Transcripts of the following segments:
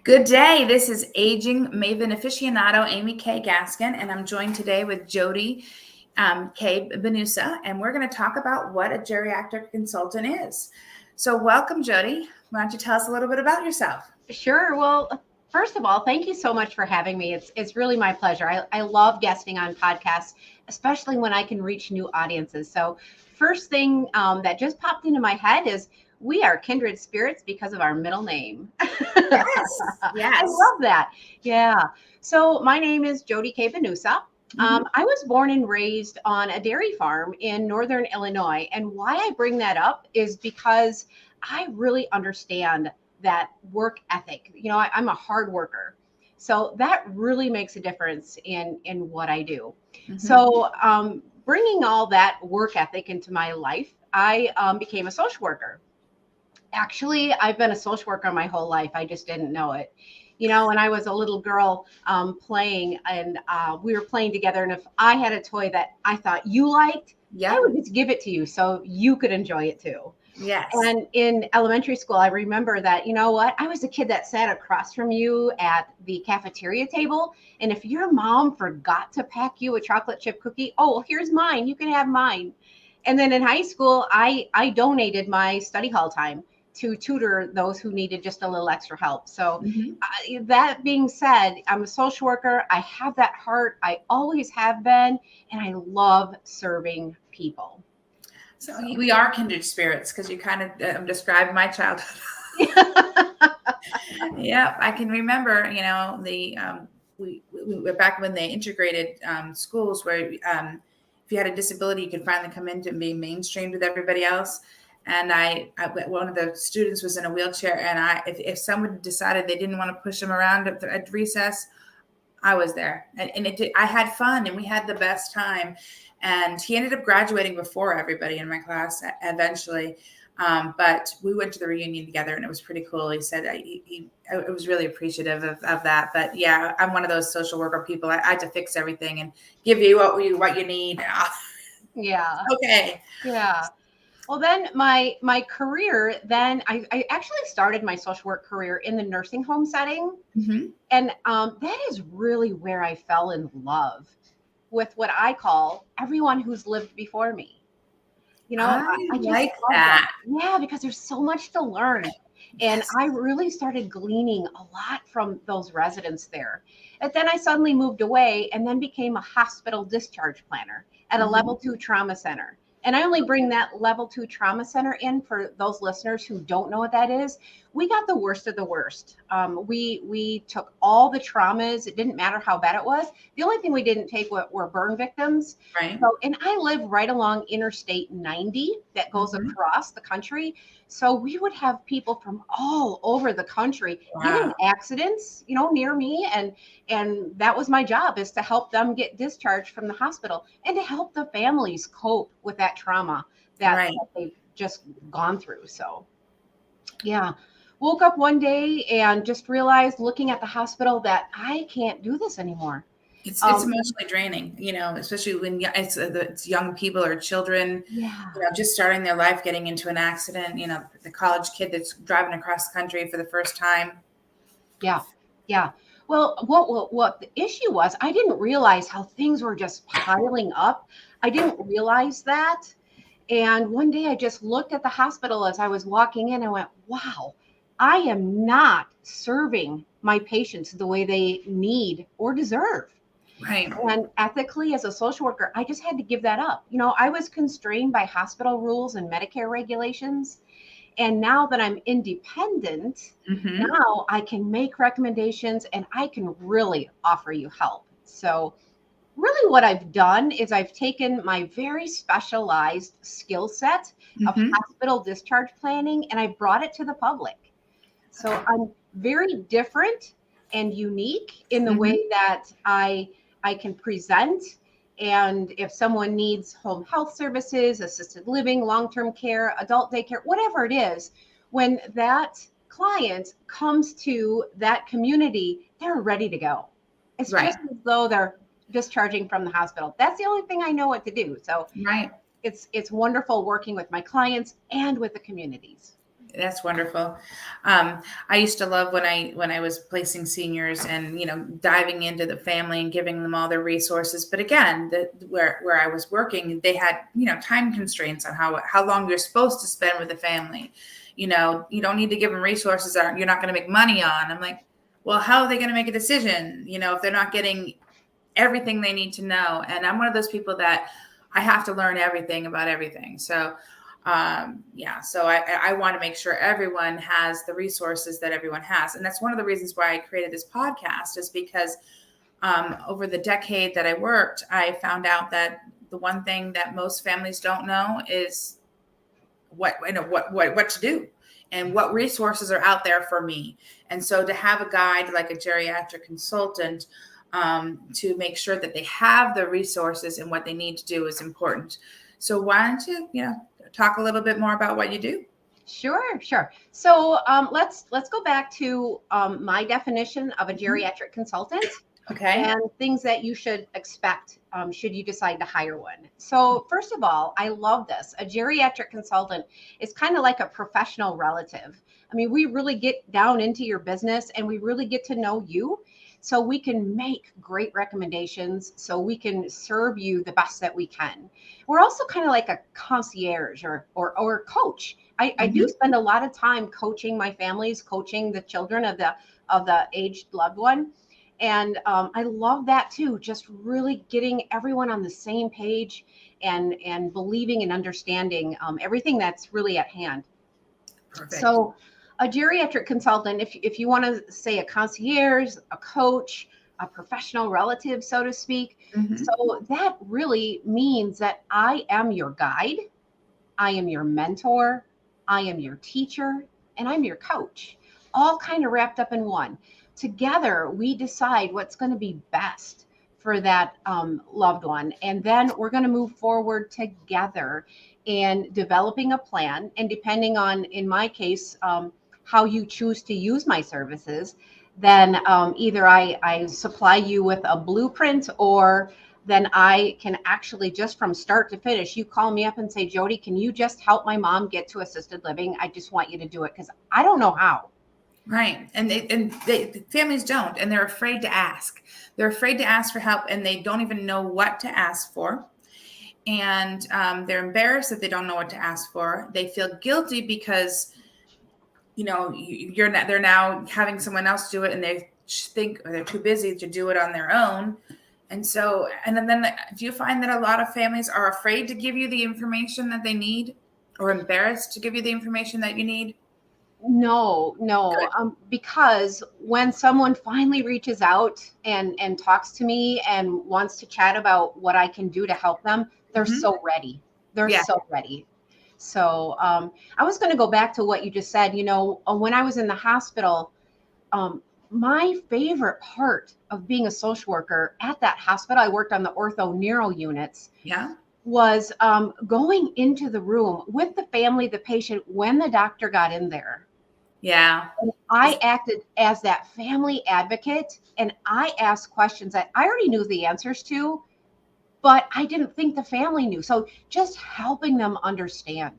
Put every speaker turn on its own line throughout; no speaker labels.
Good day. This is Aging Maven Aficionado, Amy Kay Gaskin, and I'm joined today with Jodi Kay Benusa, and we're going to talk about what a geriatric consultant is. So welcome, Jodi. Why don't you tell us a little bit about yourself?
Sure. Well, first of all, thank you so much for having me. It's really my pleasure. I love guesting on podcasts, especially when I can reach new audiences. So first thing that just popped into my head is we are kindred spirits because of our middle name.
Yes.
I love that. Yeah. So my name is Jodi Kay Benusa. I was born and raised on a dairy farm in northern Illinois. And why I bring that up is because I really understand that work ethic. I'm a hard worker. So that really makes a difference in what I do. So bringing all that work ethic into my life, I became a social worker. Actually, I've been a social worker my whole life. I just didn't know it. When I was a little girl playing and we were playing together, and if I had a toy that I thought you liked, I would just give it to you so you could enjoy it too.
Yes.
And in elementary school, I remember that, I was a kid that sat across from you at the cafeteria table. And if your mom forgot to pack you a chocolate chip cookie, oh, here's mine. You can have mine. And then in high school, I donated my study hall time to tutor those who needed just a little extra help. So that being said, I'm a social worker. I have that heart. I always have been, and I love serving people.
So we are kindred spirits because you kind of described my childhood. Yeah, I can remember, we back when they integrated schools where if you had a disability, you could finally come in and be mainstreamed with everybody else. And one of the students was in a wheelchair, and if someone decided they didn't want to push him around at recess, I was there, and I had fun, and we had the best time. And he ended up graduating before everybody in my class eventually. But we went to the reunion together, and it was pretty cool. He said he was really appreciative of that. But yeah, I'm one of those social worker people. I had to fix everything and give you what you need.
Yeah.
Okay.
Yeah. Well, then my career, then I actually started my social work career in the nursing home setting. And that is really where I fell in love with what I call everyone who's lived before me. I just
like
love
that.
Yeah, because there's so much to learn. And I really started gleaning a lot from those residents there. And then I suddenly moved away and then became a hospital discharge planner at a level 2 trauma center. And I only bring that level 2 trauma center in for those listeners who don't know what that is. We got the worst of the worst. We took all the traumas. It didn't matter how bad it was. The only thing we didn't take were burn victims.
Right.
So, and I live right along Interstate 90 that goes across the country. So we would have people from all over the country get in accidents, near me. And that was my job, is to help them get discharged from the hospital and to help the families cope with that trauma that they've just gone through. So, yeah. Woke up one day and just realized, looking at the hospital, that I can't do this anymore.
It's emotionally draining, especially when it's young people or children, just starting their life, getting into an accident, the college kid that's driving across the country for the first time.
Yeah. Yeah. Well, what the issue was, I didn't realize how things were just piling up. I didn't realize that. And one day I just looked at the hospital as I was walking in and went, wow, I am not serving my patients the way they need or deserve.
Right.
And ethically, as a social worker, I just had to give that up. I was constrained by hospital rules and Medicare regulations. And now that I'm independent, now I can make recommendations and I can really offer you help. So really what I've done is I've taken my very specialized skill set of hospital discharge planning and I brought it to the public. So I'm very different and unique in the way that I can present. And if someone needs home health services, assisted living, long-term care, adult daycare, whatever it is, when that client comes to that community, they're ready to go. It's just as though they're discharging from the hospital. That's the only thing I know what to do. So it's wonderful working with my clients and with the communities.
That's wonderful. I used to love when I was placing seniors and, diving into the family and giving them all their resources. But again, where I was working, they had, time constraints on how long you're supposed to spend with the family. You don't need to give them resources that you're not going to make money on. I'm like, well, how are they going to make a decision, if they're not getting everything they need to know? And I'm one of those people that I have to learn everything about everything. So so I want to make sure everyone has the resources that everyone has. And that's one of the reasons why I created this podcast, is because over the decade that I worked, I found out that the one thing that most families don't know is what to do and what resources are out there for me. And so to have a guide like a geriatric consultant to make sure that they have the resources and what they need to do is important. So why don't you, talk a little bit more about what you do?
Sure. So let's go back to my definition of a geriatric consultant.
Okay.
And things that you should expect should you decide to hire one. So first of all, I love this. A geriatric consultant is kind of like a professional relative. I mean, we really get down into your business and we really get to know you, so we can make great recommendations, so we can serve you the best that we can. We're also kind of like a concierge or coach. I do spend a lot of time coaching my families, coaching the children of the aged loved one. And I love that too, just really getting everyone on the same page and believing and understanding everything that's really at hand.
Perfect.
So a geriatric consultant, if you want to say a concierge, a coach, a professional relative, so to speak. So that really means that I am your guide, I am your mentor, I am your teacher, and I'm your coach, all kind of wrapped up in one. Together, we decide what's going to be best for that loved one. And then we're going to move forward together in developing a plan. And depending on, in my case, how you choose to use my services, then either I supply you with a blueprint, or then I can actually, just from start to finish, you call me up and say, Jodi, can you just help my mom get to assisted living? I just want you to do it because I don't know how.
Right. And the families don't, and they're afraid to ask. They're afraid to ask for help, and they don't even know what to ask for. And they're embarrassed that they don't know what to ask for. They feel guilty because, they're now having someone else do it, and they think they're too busy to do it on their own. And so, and then do you find that a lot of families are afraid to give you the information that they need, or embarrassed to give you the information that you need?
No, because when someone finally reaches out and talks to me and wants to chat about what I can do to help them, they're so ready. They're so ready. So I was going to go back to what you just said. When I was in the hospital, my favorite part of being a social worker at that hospital, I worked on the ortho neuro units.
Yeah.
Was going into the room with the family, the patient, when the doctor got in there.
Yeah.
I acted as that family advocate, and I asked questions that I already knew the answers to, but I didn't think the family knew. So just helping them understand.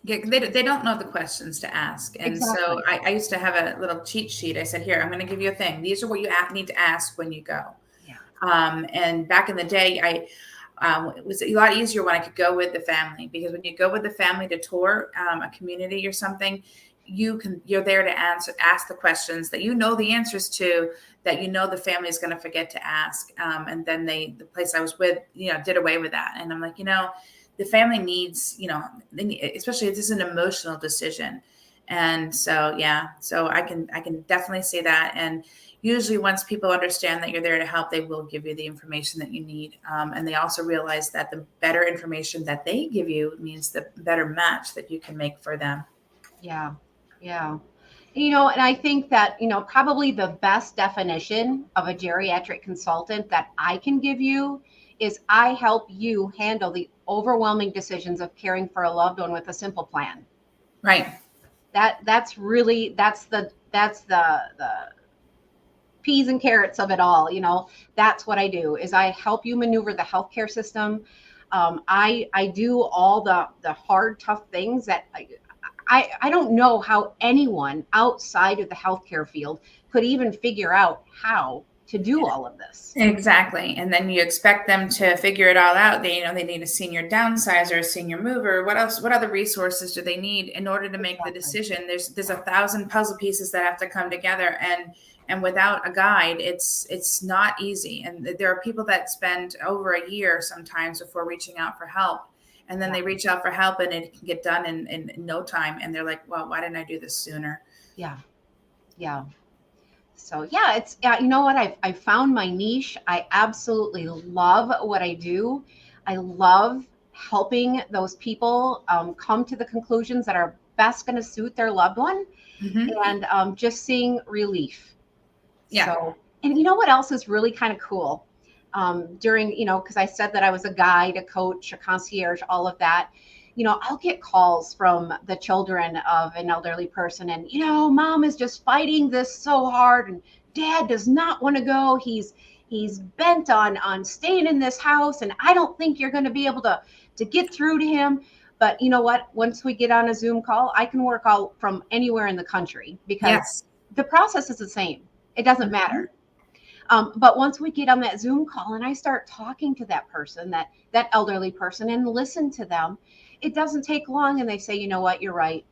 Yeah, they don't know the questions to ask. And
Exactly.
So I used to have a little cheat sheet. I said, here, I'm going to give you a thing. These are what you need to ask when you go.
Yeah.
And back in the day, it was a lot easier when I could go with the family, because when you go with the family to tour a community or something, you're there to ask the questions that the answers to, that the family is going to forget to ask. And then the place I was with, did away with that. And I'm like, the family needs, especially if this is an emotional decision. And so, so I can definitely say that. And usually once people understand that you're there to help, they will give you the information that you need. And they also realize that the better information that they give you means the better match that you can make for them.
Yeah. Yeah. And I think that, probably the best definition of a geriatric consultant that I can give you is I help you handle the overwhelming decisions of caring for a loved one with a simple plan.
Right.
That's the peas and carrots of it all. That's what I do, is I help you maneuver the healthcare system. I do all the hard, tough things that I don't know how anyone outside of the healthcare field could even figure out how to do all of this.
Exactly. And then you expect them to figure it all out. They, they need a senior downsizer, a senior mover. What else? What other resources do they need in order to make the decision? There's 1,000 puzzle pieces that have to come together, and without a guide, it's not easy. And there are people that spend over a year sometimes before reaching out for help. And then they reach out for help and it can get done in no time. And they're like, well, why didn't I do this sooner?
Yeah. Yeah. So yeah, it's, you know what? I found my niche. I absolutely love what I do. I love helping those people come to the conclusions that are best going to suit their loved one, and just seeing relief.
Yeah.
So, and you know what else is really kind of cool? During, because I said that I was a guide, a coach, a concierge, all of that. I'll get calls from the children of an elderly person, and, mom is just fighting this so hard, and dad does not want to go. He's bent on staying in this house, and I don't think you're going to be able to get through to him. But you know what? Once we get on a Zoom call, I can work out from anywhere in the country, because the process is the same. It doesn't matter. But once we get on that Zoom call and I start talking to that person, that elderly person, and listen to them, it doesn't take long. And they say, you know what, you're right.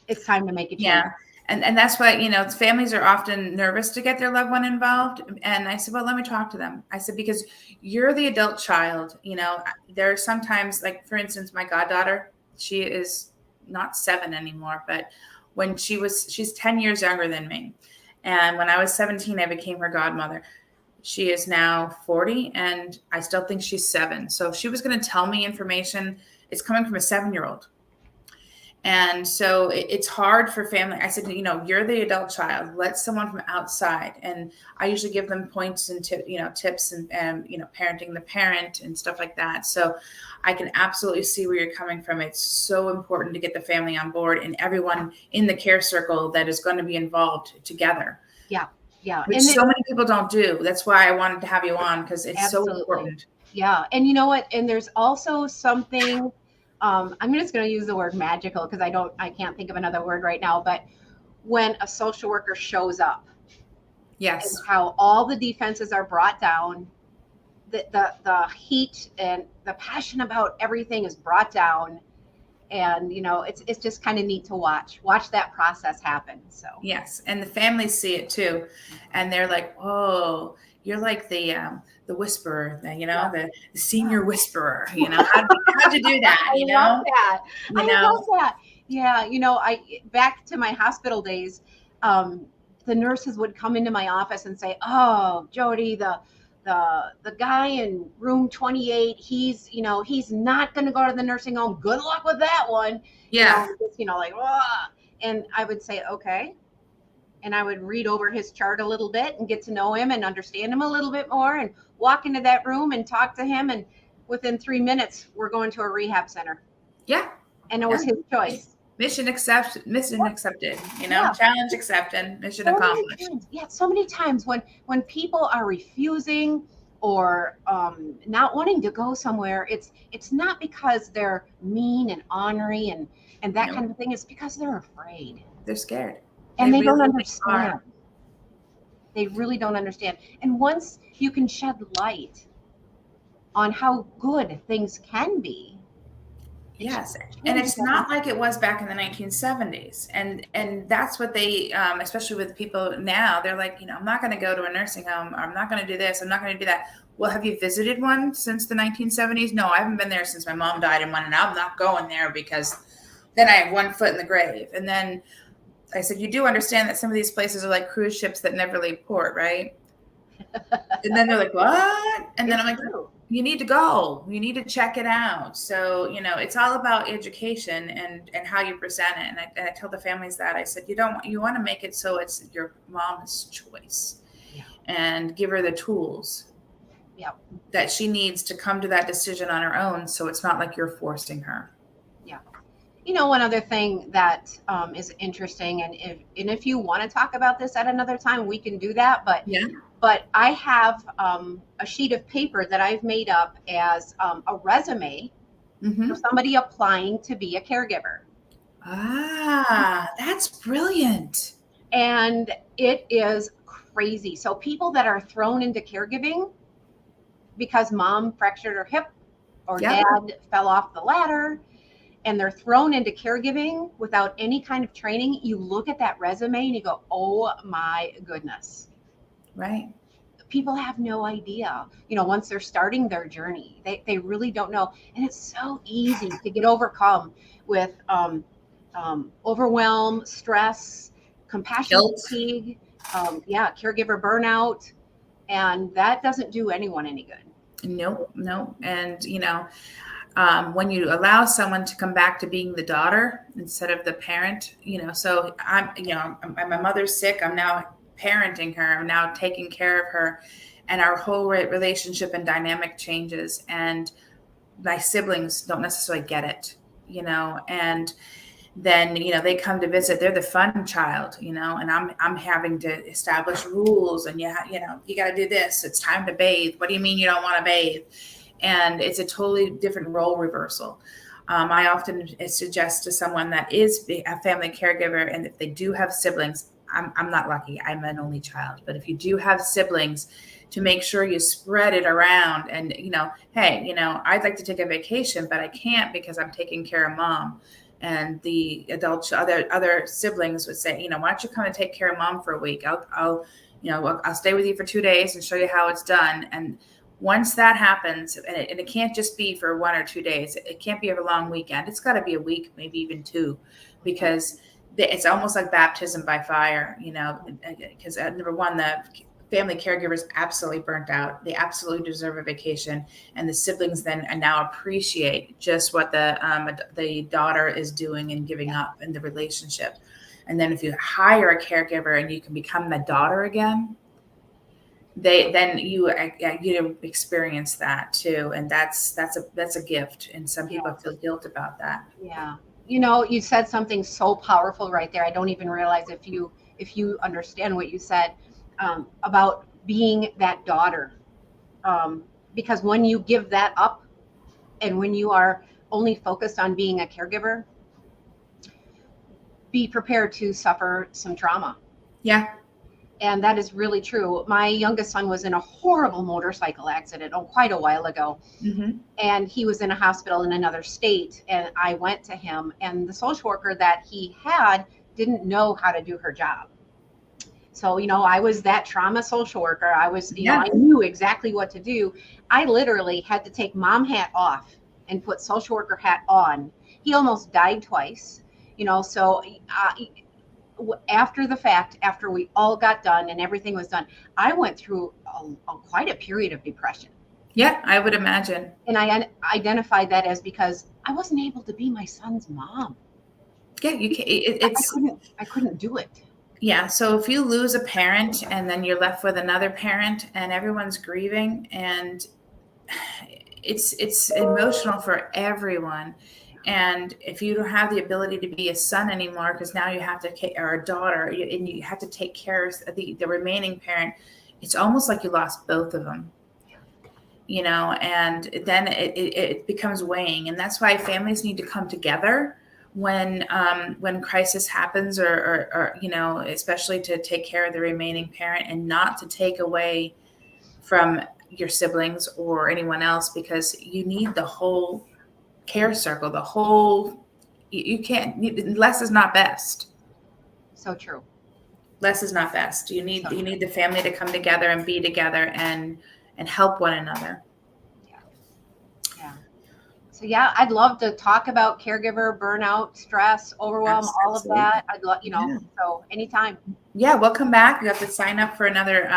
It's time to make a change.
Yeah. And that's why, families are often nervous to get their loved one involved. And I said, well, let me talk to them. I said, because you're the adult child, there are sometimes, like, for instance, my goddaughter, she is not 7 anymore, but when she's 10 years younger than me. And when I was 17, I became her godmother. She is now 40 and I still think she's 7. So if she was going to tell me information, it's coming from a 7-year-old. And so it's hard for family. I said, you're the adult child. Let someone from outside. And I usually give them points and tips and parenting the parent and stuff like that. So I can absolutely see where you're coming from. It's so important to get the family on board and everyone in the care circle that is going to be involved together.
Yeah. Yeah.
Which so many people don't do. That's why I wanted to have you on, because it's so important.
Yeah. And you know what? And there's also something, I'm just going to use the word magical because I can't think of another word right now, but when a social worker shows up,
yes,
and how all the defenses are brought down, the heat and the passion about everything is brought down. And, it's just kind of neat to watch that process happen. So,
yes. And the families see it too. And they're like, oh, you're like the whisperer, the senior whisperer, how'd you do that?
I love that. I love that. Yeah. Back to my hospital days, the nurses would come into my office and say, oh, Jodi, the guy in room 28, he's not going to go to the nursing home. Good luck with that one.
Yeah.
Like, whoa. And I would say, okay. And I would read over his chart a little bit and get to know him and understand him a little bit more and walk into that room and talk to him. And within 3 minutes, we're going to a rehab center.
Yeah.
And it was his choice.
Mission accepted, challenge accepted, mission accomplished.
So many times when people are refusing or not wanting to go somewhere, it's not because they're mean and ornery and that kind of thing. It's because they're afraid.
They're scared.
And they don't understand. They really don't understand. And once you can shed light on how good things can be.
Yes. And it's not like it was back in the 1970s. And that's what they, especially with people now, they're like, I'm not going to go to a nursing home. I'm not going to do this. I'm not going to do that. Well, have you visited one since the 1970s? No, I haven't been there since my mom died in one, and I'm not going there because then I have one foot in the grave. And then I said, you do understand that some of these places are like cruise ships that never leave port, right? And then they're like, what? And then I'm like, you need to go. You need to check it out. So, it's all about education and how you present it. And I tell the families that. I said, you want to make it so it's your mom's choice. Yeah. And give her the tools that she needs to come to that decision on her own. So it's not like you're forcing her. Yeah.
One other thing that is interesting, and if you want to talk about this at another time, we can do that. But I have a sheet of paper that I've made up as a resume for somebody applying to be a caregiver.
That's brilliant.
And it is crazy. So people that are thrown into caregiving because mom fractured her hip or
Yep.
dad fell off the ladder, and they're thrown into caregiving without any kind of training, you look at that resume and you go, oh my goodness.
Right.
People have no idea, once they're starting their journey, they really don't know. And it's so easy to get overcome with overwhelm, stress, compassion
Guilt.
fatigue, caregiver burnout. And that doesn't do anyone any good.
Nope. And, when you allow someone to come back to being the daughter instead of the parent, so my mother's sick. I'm now parenting her. I'm now taking care of her, and our whole relationship and dynamic changes. And my siblings don't necessarily get it, and then, they come to visit. They're the fun child, and I'm having to establish rules, and you got to do this. It's time to bathe. What do you mean you don't want to bathe? And it's a totally different role reversal. I often suggest to someone that is a family caregiver, and if they do have siblings, I'm not lucky. I'm an only child. But if you do have siblings, to make sure you spread it around and, hey, I'd like to take a vacation, but I can't because I'm taking care of mom. And the other siblings would say, why don't you come and take care of mom for a week? I'll stay with you for 2 days and show you how it's done. And once that happens, and it can't just be for 1 or 2 days, it can't be a long weekend. It's got to be a week, maybe even 2, because it's almost like baptism by fire, because number one, the family caregivers absolutely burnt out. They absolutely deserve a vacation, and the siblings then now appreciate just what the daughter is doing and giving up in the relationship. And then if you hire a caregiver and you can become the daughter again, you experience that too, and that's a gift. And some people feel guilt about that.
Yeah, you said something so powerful right there. I don't even realize if you understand what you said. About being that daughter, because when you give that up and when you are only focused on being a caregiver, be prepared to suffer some trauma.
Yeah.
And that is really true. My youngest son was in a horrible motorcycle accident quite a while ago.
Mm-hmm.
And he was in a hospital in another state, and I went to him, and the social worker that he had didn't know how to do her job. So, I was that trauma social worker. I was, I knew exactly what to do. I literally had to take mom hat off and put social worker hat on. He almost died twice, so after the fact, after we all got done and everything was done, I went through quite a period of depression.
Yeah, I would imagine.
And I identified that as because I wasn't able to be my son's mom.
Yeah, you can't.
I couldn't do it.
Yeah. So if you lose a parent and then you're left with another parent and everyone's grieving, and it's emotional for everyone. And if you don't have the ability to be a son anymore, because now you have to, or a daughter, and you have to take care of the remaining parent, it's almost like you lost both of them, and then it becomes weighing. And that's why families need to come together when crisis happens, or especially to take care of the remaining parent and not to take away from your siblings or anyone else, because you need the whole care circle, you can't, less is not best.
So true.
Less is not best. You need the family to come together and be together and help one another.
So I'd love to talk about caregiver burnout, stress, overwhelm, all of that. I'd love, so anytime.
Yeah, we'll come back. You have to sign up for another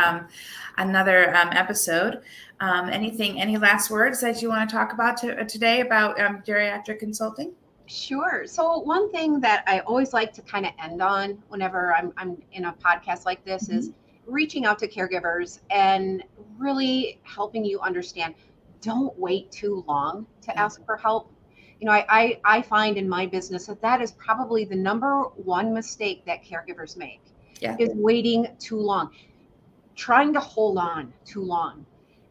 episode. Any last words that you want to talk about today about geriatric consulting?
Sure. So one thing that I always like to kind of end on whenever I'm in a podcast like this is reaching out to caregivers and really helping you understand. Don't wait too long to ask for help. I find in my business that is probably the number one mistake that caregivers make is waiting too long, trying to hold on too long.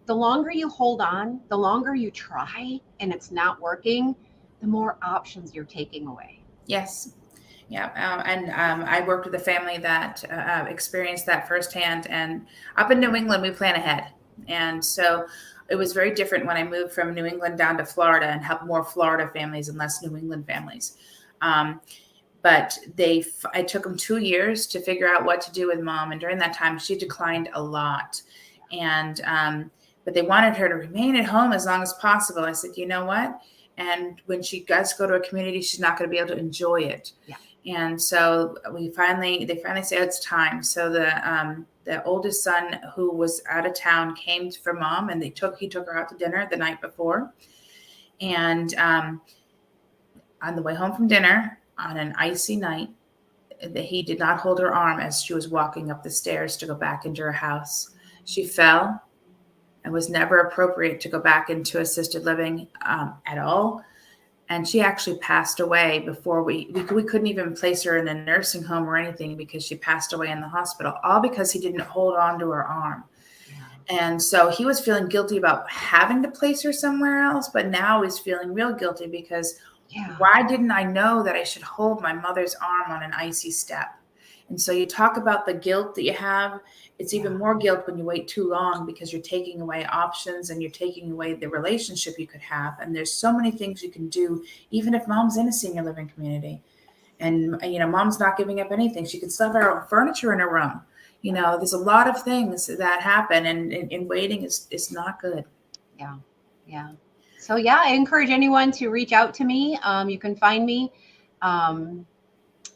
The longer you hold on, the longer you try and it's not working, the more options you're taking away.
Yes. Yeah. I worked with a family that experienced that firsthand. And up in New England, we plan ahead. And so it was very different when I moved from New England down to Florida and helped more Florida families and less New England families. But it took them 2 years to figure out what to do with mom. And during that time, she declined a lot. And, but they wanted her to remain at home as long as possible. I said, you know what? And when she does go to a community, she's not going to be able to enjoy it.
Yeah.
And so they finally say it's time. So the oldest son, who was out of town, came for mom, and he took her out to dinner the night before. And on the way home from dinner on an icy night, he did not hold her arm as she was walking up the stairs to go back into her house. She fell. It was never appropriate to go back into assisted living at all. And she actually passed away before we couldn't even place her in a nursing home or anything, because she passed away in the hospital, all because he didn't hold on to her arm. Yeah. And so he was feeling guilty about having to place her somewhere else, but now he's feeling real guilty because why didn't I know that I should hold my mother's arm on an icy step? And so you talk about the guilt that you have. It's even more guilt when you wait too long, because you're taking away options and you're taking away the relationship you could have. And there's so many things you can do, even if mom's in a senior living community. And, mom's not giving up anything. She could still have her own furniture in her room. There's a lot of things that happen, and waiting is not good.
Yeah. Yeah. So I encourage anyone to reach out to me. You can find me.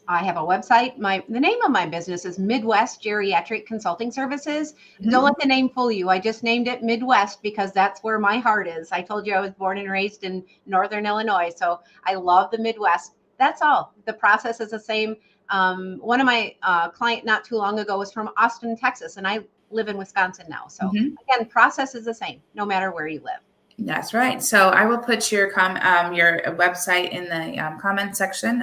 I have a website. The name of my business is Midwest Geriatric Consulting Services. Mm-hmm. Don't let the name fool you. I just named it Midwest because that's where my heart is. I told you I was born and raised in Northern Illinois, so I love the Midwest. That's all. The process is the same. One of my client not too long ago was from Austin, Texas, and I live in Wisconsin now. So again, process is the same no matter where you live.
That's right. So I will put your website in the comment section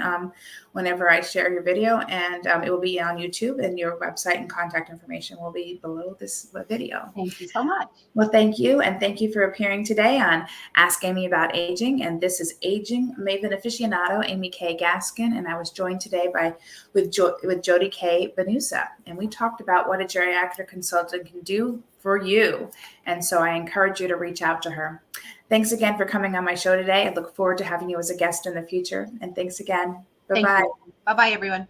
whenever I share your video, and it will be on YouTube, and your website and contact information will be below this video.
Thank you so much.
Well, thank you. And thank you for appearing today on Ask Amy About Aging. And this is Aging Maven Aficionado, Amy Kay Gaskin. And I was joined today with Jodi Kay, Benusa. And we talked about what a geriatric consultant can do for you. And so I encourage you to reach out to her. Thanks again for coming on my show today. I look forward to having you as a guest in the future. And thanks again. Bye-bye.
Bye-bye, everyone.